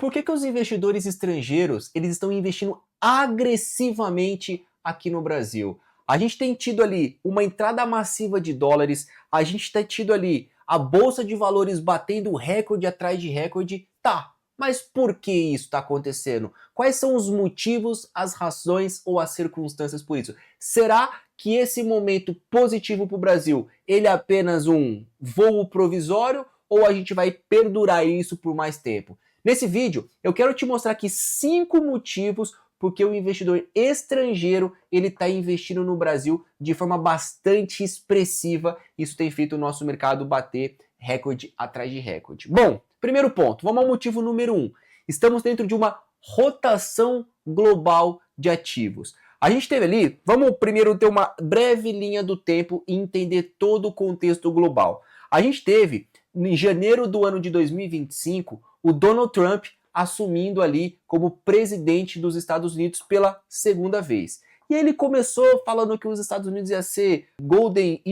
Por que os investidores estrangeiros eles estão investindo agressivamente aqui no Brasil? A gente tem tido ali uma entrada massiva de dólares, a gente tem tido ali a bolsa de valores batendo recorde atrás de recorde. Tá, mas por que isso está acontecendo? Quais são os motivos, as razões ou as circunstâncias por isso? Será que esse momento positivo para o Brasil ele é apenas um voo provisório ou a gente vai perdurar isso por mais tempo? Nesse vídeo, eu quero te mostrar aqui 5 motivos porque o investidor estrangeiro ele está investindo no Brasil de forma bastante expressiva. Isso tem feito o nosso mercado bater recorde atrás de recorde. Bom, primeiro ponto, vamos ao motivo número 1. Estamos dentro de uma rotação global de ativos. A gente teve ali, vamos primeiro ter uma breve linha do tempo e entender todo o contexto global. A gente teve, em janeiro do ano de 2025, o Donald Trump assumindo ali como presidente dos Estados Unidos pela segunda vez. E ele começou falando que os Estados Unidos ia ser Golden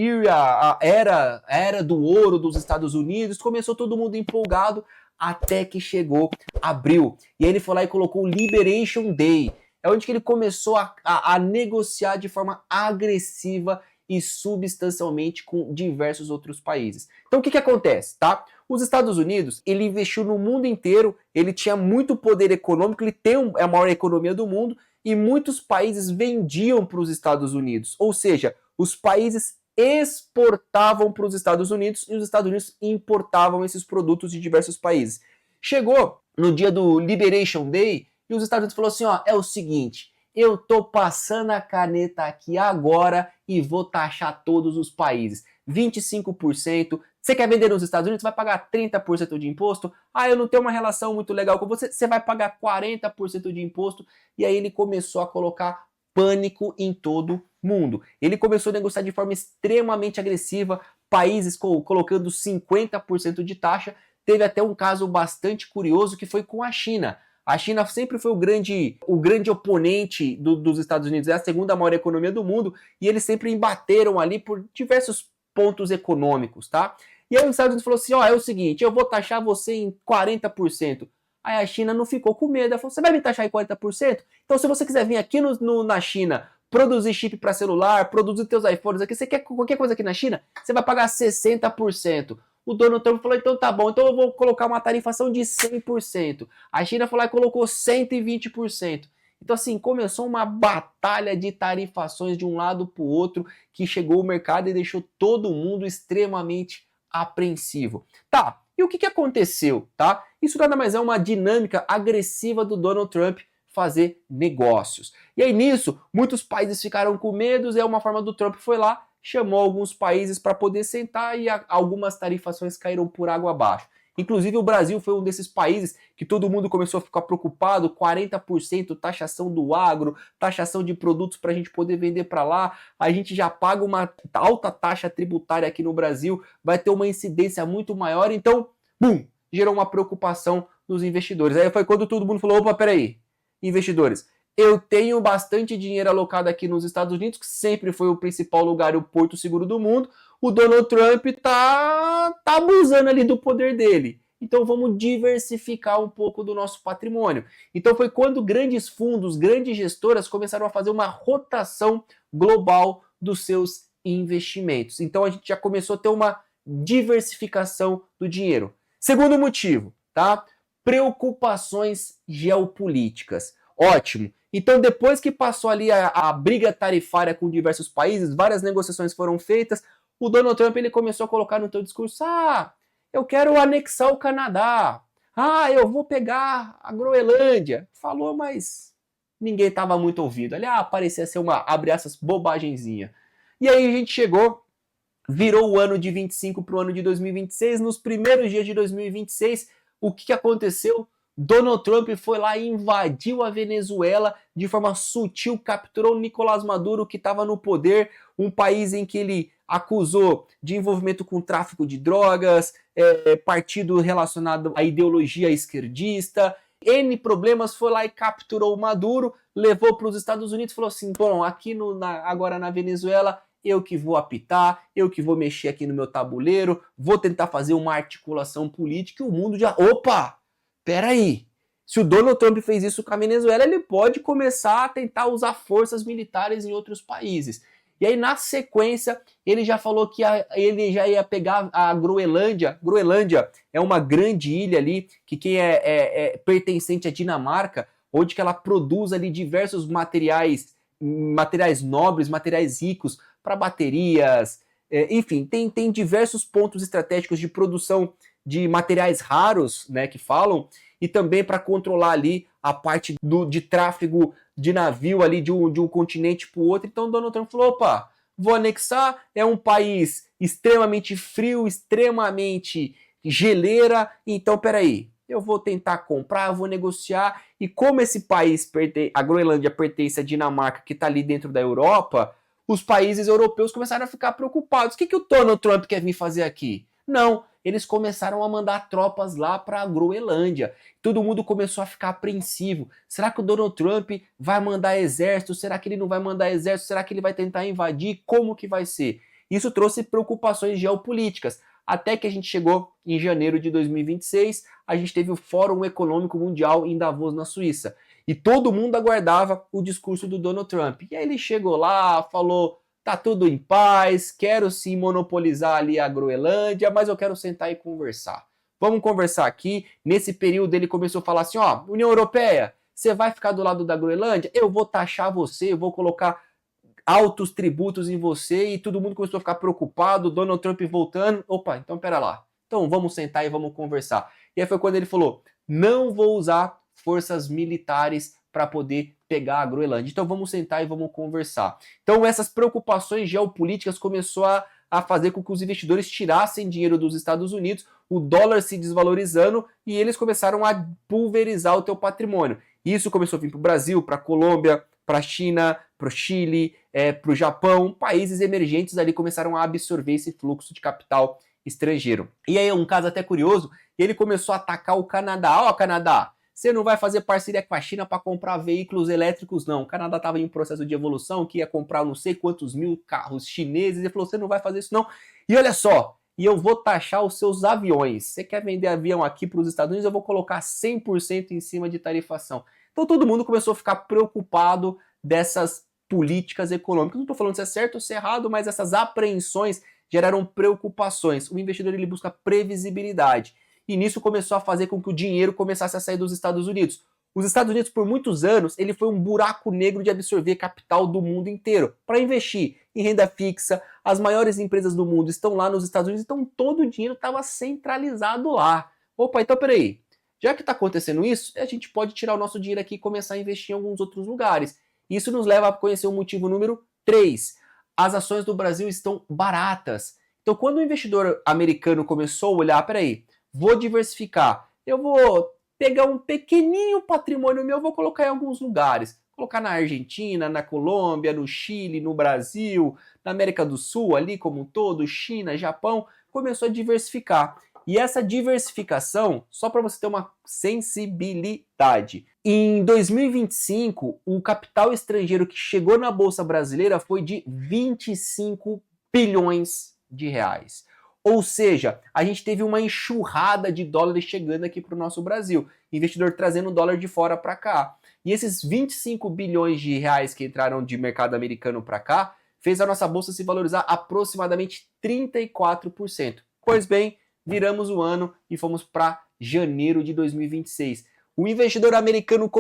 Era, a era do ouro dos Estados Unidos. Começou todo mundo empolgado até que chegou abril. E aí ele foi lá e colocou o Liberation Day. É onde que ele começou a negociar de forma agressiva e substancialmente com diversos outros países. Então o que acontece, tá? Os Estados Unidos, ele investiu no mundo inteiro, ele tinha muito poder econômico, ele tem a maior economia do mundo e muitos países vendiam para os Estados Unidos. Ou seja, os países exportavam para os Estados Unidos e os Estados Unidos importavam esses produtos de diversos países. Chegou no dia do Liberation Day e os Estados Unidos falou assim, ó, é o seguinte, eu tô passando a caneta aqui agora e vou taxar todos os países. 25%. Você quer vender nos Estados Unidos? Vai pagar 30% de imposto. Ah, eu não tenho uma relação muito legal com você. Você vai pagar 40% de imposto. E aí ele começou a colocar pânico em todo mundo. Ele começou a negociar de forma extremamente agressiva, países colocando 50% de taxa. Teve até um caso bastante curioso que foi com a China. A China sempre foi o grande oponente dos Estados Unidos, é a segunda maior economia do mundo, e eles sempre embateram ali por diversos pontos econômicos, tá? E aí os Estados Unidos falou assim, ó, é o seguinte, eu vou taxar você em 40%. Aí a China não ficou com medo, ela falou, você vai me taxar em 40%? Então se você quiser vir aqui na China, produzir chip para celular, produzir teus iPhones aqui, você quer qualquer coisa aqui na China, você vai pagar 60%. O Donald Trump falou, então tá bom, então eu vou colocar uma tarifação de 100%. A China falou e colocou 120%. Então assim, começou uma batalha de tarifações de um lado para o outro que chegou o mercado e deixou todo mundo extremamente apreensivo. Tá, e o que aconteceu, tá? Isso nada mais é uma dinâmica agressiva do Donald Trump fazer negócios. E aí nisso, muitos países ficaram com medo e uma forma do Trump foi lá, chamou alguns países para poder sentar e algumas tarifações caíram por água abaixo. Inclusive o Brasil foi um desses países que todo mundo começou a ficar preocupado, 40% taxação do agro, taxação de produtos para a gente poder vender para lá, a gente já paga uma alta taxa tributária aqui no Brasil, vai ter uma incidência muito maior, então, bum, gerou uma preocupação nos investidores. Aí foi quando todo mundo falou, opa, peraí, investidores, eu tenho bastante dinheiro alocado aqui nos Estados Unidos, que sempre foi o principal lugar e o porto seguro do mundo. O Donald Trump tá abusando ali do poder dele. Então vamos diversificar um pouco do nosso patrimônio. Então foi quando grandes fundos, grandes gestoras começaram a fazer uma rotação global dos seus investimentos. Então a gente já começou a ter uma diversificação do dinheiro. Segundo motivo, tá? Preocupações geopolíticas. Ótimo. Então, depois que passou ali a briga tarifária com diversos países, várias negociações foram feitas, o Donald Trump ele começou a colocar no seu discurso, eu quero anexar o Canadá, eu vou pegar a Groenlândia. Falou, mas ninguém estava muito ouvido. Ali, parecia ser uma, abre essas bobagenzinha. E aí a gente chegou, virou o ano de 25 para o ano de 2026, nos primeiros dias de 2026, o que aconteceu? Donald Trump foi lá e invadiu a Venezuela de forma sutil, capturou Nicolás Maduro, que estava no poder, um país em que ele acusou de envolvimento com tráfico de drogas, partido relacionado à ideologia esquerdista, N problemas, foi lá e capturou o Maduro, levou para os Estados Unidos e falou assim, bom, aqui agora na Venezuela, eu que vou apitar, eu que vou mexer aqui no meu tabuleiro, vou tentar fazer uma articulação política e o mundo já... Opa! Peraí, Se o Donald Trump fez isso com a Venezuela, ele pode começar a tentar usar forças militares em outros países. E aí, na sequência, ele já falou que ele já ia pegar a Groenlândia. Groenlândia é uma grande ilha ali, que é pertencente à Dinamarca, onde que ela produz ali diversos materiais nobres, materiais ricos para baterias, enfim, tem diversos pontos estratégicos de produção de materiais raros, né, que falam, e também para controlar ali a parte de tráfego de navio ali de um continente para o outro. Então Donald Trump falou, opa, vou anexar, é um país extremamente frio, extremamente geleira, então peraí, eu vou tentar comprar, vou negociar, e como esse país, a Groenlândia pertence à Dinamarca, que está ali dentro da Europa, os países europeus começaram a ficar preocupados. O que o Donald Trump quer vir fazer aqui? Não, eles começaram a mandar tropas lá para a Groenlândia. Todo mundo começou a ficar apreensivo. Será que o Donald Trump vai mandar exército? Será que ele não vai mandar exército? Será que ele vai tentar invadir? Como que vai ser? Isso trouxe preocupações geopolíticas. Até que a gente chegou em janeiro de 2026, a gente teve o Fórum Econômico Mundial em Davos, na Suíça. E todo mundo aguardava o discurso do Donald Trump. E aí ele chegou lá, falou, tá tudo em paz, quero sim monopolizar ali a Groenlândia, mas eu quero sentar e conversar. Vamos conversar aqui. Nesse período ele começou a falar assim, ó, União Europeia, você vai ficar do lado da Groenlândia? Eu vou taxar você, eu vou colocar altos tributos em você, e todo mundo começou a ficar preocupado, Donald Trump voltando, opa, então pera lá, então vamos sentar e vamos conversar. E aí foi quando ele falou, não vou usar forças militares para poder pegar a Groenlândia, então vamos sentar e vamos conversar. Então essas preocupações geopolíticas começou a fazer com que os investidores tirassem dinheiro dos Estados Unidos, o dólar se desvalorizando, e eles começaram a pulverizar o teu patrimônio. Isso começou a vir para o Brasil, para a Colômbia, para a China, para o Chile, para o Japão, países emergentes ali começaram a absorver esse fluxo de capital estrangeiro. E aí um caso até curioso, ele começou a atacar o Canadá. Ó, Canadá, você não vai fazer parceria com a China para comprar veículos elétricos, não. O Canadá estava em um processo de evolução, que ia comprar não sei quantos mil carros chineses, ele falou, você não vai fazer isso não. E olha só, e eu vou taxar os seus aviões. Você quer vender avião aqui para os Estados Unidos, eu vou colocar 100% em cima de tarifação. Então todo mundo começou a ficar preocupado dessas políticas econômicas. Não estou falando se é certo ou se é errado, mas essas apreensões geraram preocupações. O investidor ele busca previsibilidade. E nisso começou a fazer com que o dinheiro começasse a sair dos Estados Unidos. Os Estados Unidos, por muitos anos, ele foi um buraco negro de absorver capital do mundo inteiro para investir em renda fixa. As maiores empresas do mundo estão lá nos Estados Unidos, então todo o dinheiro estava centralizado lá. Opa, então peraí. Já que está acontecendo isso, a gente pode tirar o nosso dinheiro aqui e começar a investir em alguns outros lugares. Isso nos leva a conhecer o motivo número 3. As ações do Brasil estão baratas. Então, quando o investidor americano começou a olhar, peraí, vou diversificar, eu vou pegar um pequenininho patrimônio meu, vou colocar em alguns lugares. Colocar na Argentina, na Colômbia, no Chile, no Brasil, na América do Sul, ali como um todo, China, Japão, começou a diversificar. E essa diversificação, só para você ter uma sensibilidade, em 2025, o capital estrangeiro que chegou na Bolsa Brasileira foi de 25 bilhões de reais. Ou seja, a gente teve uma enxurrada de dólares chegando aqui para o nosso Brasil. Investidor trazendo dólar de fora para cá. E esses 25 bilhões de reais que entraram de mercado americano para cá, fez a nossa bolsa se valorizar aproximadamente 34%. Pois bem, viramos o ano e fomos para janeiro de 2026. O investidor americano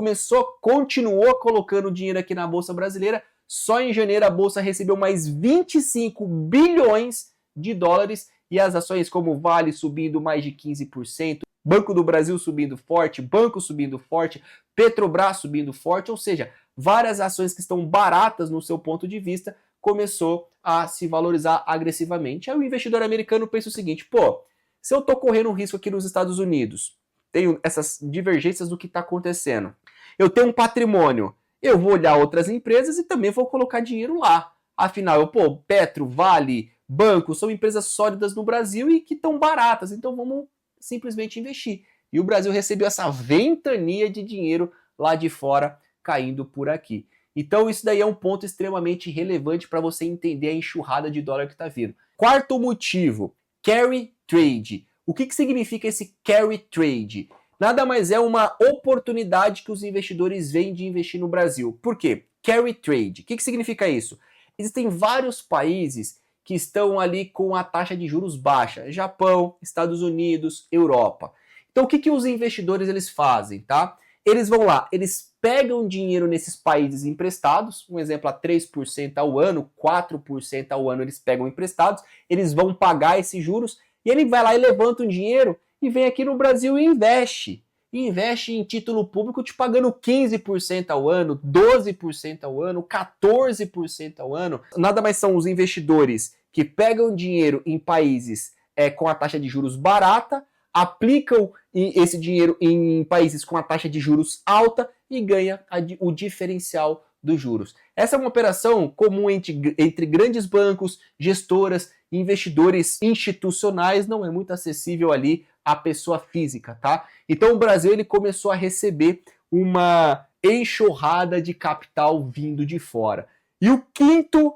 continuou colocando dinheiro aqui na Bolsa Brasileira. Só em janeiro a Bolsa recebeu mais 25 bilhões de dólares e as ações como Vale subindo mais de 15%, Banco do Brasil subindo forte, Banco subindo forte, Petrobras subindo forte, ou seja, várias ações que estão baratas no seu ponto de vista começou a se valorizar agressivamente. Aí o investidor americano pensa o seguinte, pô, se eu estou correndo um risco aqui nos Estados Unidos, tenho essas divergências do que está acontecendo, eu tenho um patrimônio, eu vou olhar outras empresas e também vou colocar dinheiro lá. Afinal, Petro, Vale, Banco, são empresas sólidas no Brasil e que estão baratas, então vamos simplesmente investir. E o Brasil recebeu essa ventania de dinheiro lá de fora caindo por aqui. Então isso daí é um ponto extremamente relevante para você entender a enxurrada de dólar que está vindo. Quarto motivo, carry trade. O que significa esse carry trade? nada mais é uma oportunidade que os investidores veem de investir no Brasil. Por quê? Carry trade. O que significa isso? Existem vários países que estão ali com a taxa de juros baixa. Japão, Estados Unidos, Europa. Então o que os investidores eles fazem, tá? Eles vão lá, eles pegam dinheiro nesses países emprestados, um exemplo a 3% ao ano, 4% ao ano eles pegam emprestados, eles vão pagar esses juros e ele vai lá e levanta um dinheiro e vem aqui no Brasil e investe. E investe em título público te pagando 15% ao ano, 12% ao ano, 14% ao ano. Nada mais são os investidores que pegam dinheiro em países com a taxa de juros barata, aplicam esse dinheiro em países com a taxa de juros alta e ganha o diferencial dos juros. Essa é uma operação comum entre grandes bancos, gestoras, investidores institucionais, não é muito acessível ali à pessoa física, tá? Então o Brasil ele começou a receber uma enxurrada de capital vindo de fora. E o quinto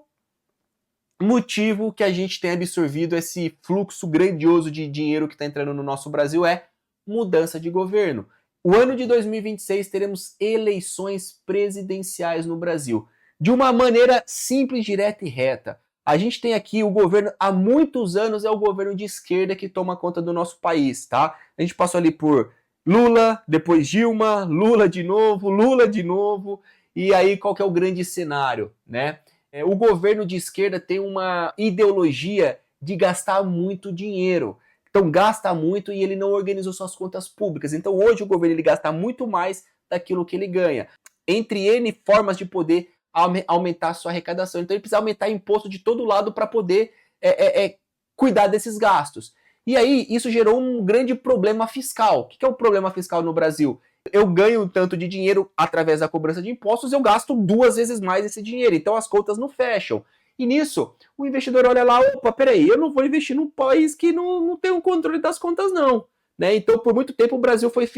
motivo que a gente tem absorvido esse fluxo grandioso de dinheiro que está entrando no nosso Brasil é mudança de governo. O ano de 2026 teremos eleições presidenciais no Brasil. De uma maneira simples, direta e reta. A gente tem aqui o governo, há muitos anos é o governo de esquerda que toma conta do nosso país, tá? A gente passou ali por Lula, depois Dilma, Lula de novo, e aí qual que é o grande cenário, né? O governo de esquerda tem uma ideologia de gastar muito dinheiro. Então gasta muito e ele não organizou suas contas públicas. Então hoje o governo ele gasta muito mais daquilo que ele ganha. Entre N formas de poder aumentar a sua arrecadação. Então ele precisa aumentar imposto de todo lado para poder cuidar desses gastos. E aí isso gerou um grande problema fiscal. O que é o problema fiscal no Brasil? Eu ganho tanto de dinheiro através da cobrança de impostos, eu gasto 2 vezes mais esse dinheiro. Então as contas não fecham. E nisso, o investidor olha lá, opa, peraí, eu não vou investir num país que não tem um controle das contas, não. Né? Então, por muito tempo, o Brasil foi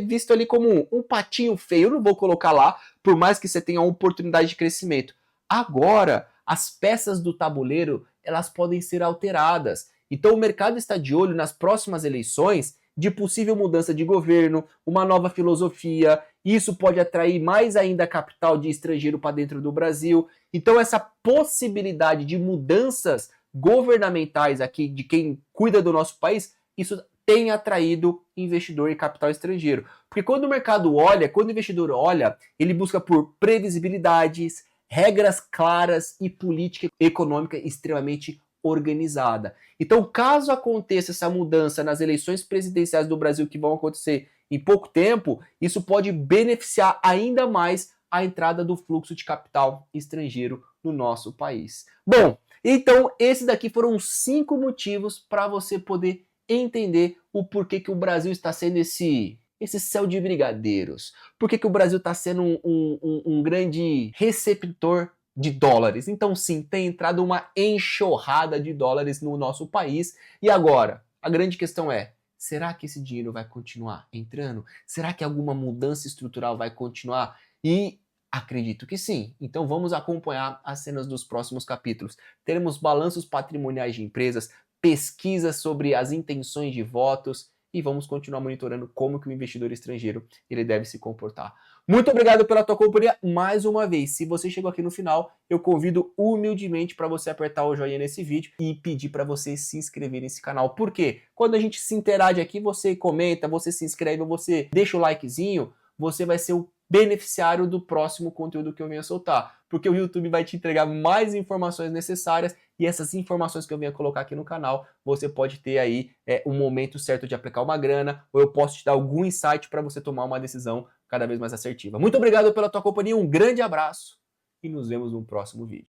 visto ali como um patinho feio. Eu não vou colocar lá, por mais que você tenha uma oportunidade de crescimento. Agora, as peças do tabuleiro, elas podem ser alteradas. Então, o mercado está de olho nas próximas eleições de possível mudança de governo, uma nova filosofia. Isso pode atrair mais ainda capital de estrangeiro para dentro do Brasil. Então, essa possibilidade de mudanças governamentais aqui, de quem cuida do nosso país, isso tem atraído investidor e capital estrangeiro. Porque quando o mercado olha, quando o investidor olha, ele busca por previsibilidades, regras claras e política econômica extremamente organizada. Então, caso aconteça essa mudança nas eleições presidenciais do Brasil que vão acontecer em pouco tempo, isso pode beneficiar ainda mais a entrada do fluxo de capital estrangeiro no nosso país. Bom, então esses daqui foram os 5 motivos para você poder entender o porquê que o Brasil está sendo esse céu de brigadeiros. Por que o Brasil está sendo um grande receptor de dólares. Então sim, tem entrado uma enxurrada de dólares no nosso país. E agora, a grande questão é, será que esse dinheiro vai continuar entrando? Será que alguma mudança estrutural vai continuar? E acredito que sim. Então vamos acompanhar as cenas dos próximos capítulos. Teremos balanços patrimoniais de empresas, pesquisas sobre as intenções de votos e vamos continuar monitorando como que o investidor estrangeiro ele deve se comportar. Muito obrigado pela tua companhia mais uma vez. Se você chegou aqui no final, eu convido humildemente para você apertar o joinha nesse vídeo e pedir para você se inscrever nesse canal. Por quê? Quando a gente se interage aqui, você comenta, você se inscreve, você deixa o likezinho, você vai ser o beneficiário do próximo conteúdo que eu venha soltar, porque o YouTube vai te entregar mais informações necessárias e essas informações que eu venha colocar aqui no canal, você pode ter aí um momento certo de aplicar uma grana, ou eu posso te dar algum insight para você tomar uma decisão cada vez mais assertiva. Muito obrigado pela tua companhia, um grande abraço e nos vemos no próximo vídeo.